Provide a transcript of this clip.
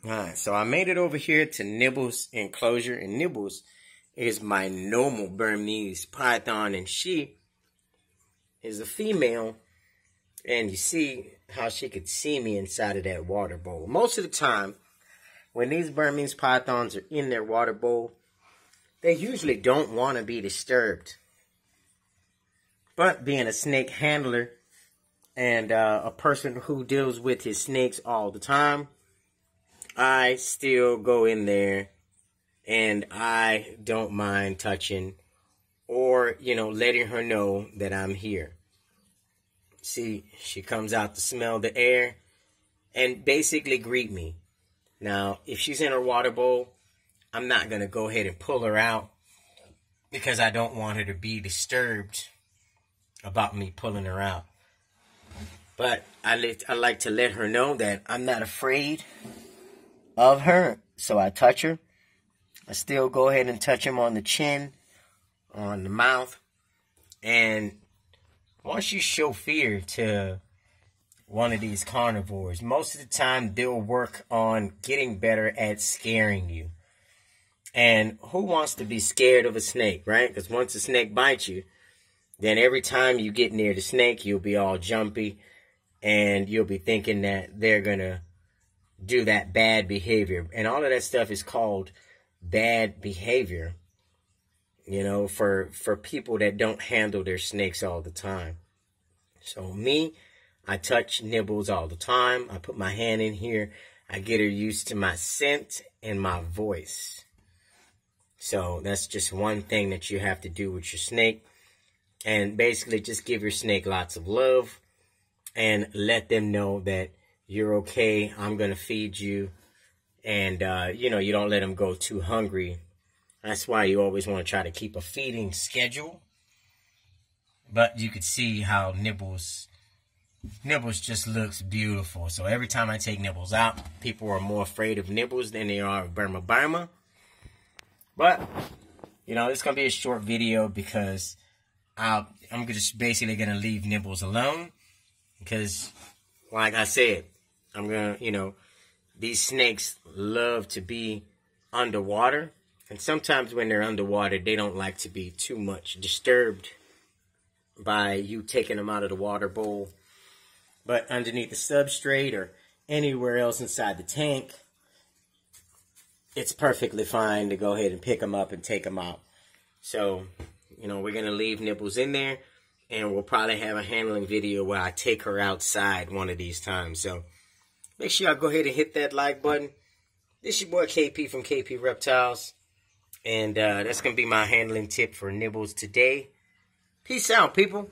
Alright, so I made it over here to Nibbles' enclosure, and Nibbles is my normal Burmese Python, and she is a female, and you see how she could see me inside of that water bowl. Most of the time, when these Burmese Pythons are in their water bowl, they usually don't want to be disturbed. But being a snake handler and a person who deals with his snakes all the time, I still go in there and I don't mind touching or, letting her know that I'm here. See, she comes out to smell the air and basically greet me. Now, if she's in her water bowl, I'm not going to go ahead and pull her out because I don't want her to be disturbed about me pulling her out. But I like to let her know that I'm not afraid of her, so I touch her. I still go ahead and touch him on the chin, on the mouth, and once you show fear to one of these carnivores, most of the time they'll work on getting better at scaring you. And who wants to be scared of a snake, right? Because once a snake bites you, then every time you get near the snake, you'll be all jumpy, and you'll be thinking that they're gonna do that bad behavior. And all of that stuff is called bad behavior, for people that don't handle their snakes all the time. So me, I touch Nibbles all the time. I put my hand in here. I get her used to my scent and my voice. So that's just one thing that you have to do with your snake. And basically just give your snake lots of love and let them know that you're okay, I'm going to feed you, and, you don't let them go too hungry. That's why you always want to try to keep a feeding schedule. But you could see how Nibbles just looks beautiful. So every time I take Nibbles out, people are more afraid of Nibbles than they are of Burma. But, it's going to be a short video because I'm just basically going to leave Nibbles alone. Because, like I said, I'm going to, these snakes love to be underwater. And sometimes when they're underwater, they don't like to be too much disturbed by you taking them out of the water bowl. But underneath the substrate or anywhere else inside the tank, it's perfectly fine to go ahead and pick them up and take them out. So, we're going to leave Nibbles in there. And we'll probably have a handling video where I take her outside one of these times. So make sure y'all go ahead and hit that like button. This is your boy KP from KP Reptiles. And that's going to be my handling tip for Nibbles today. Peace out, people.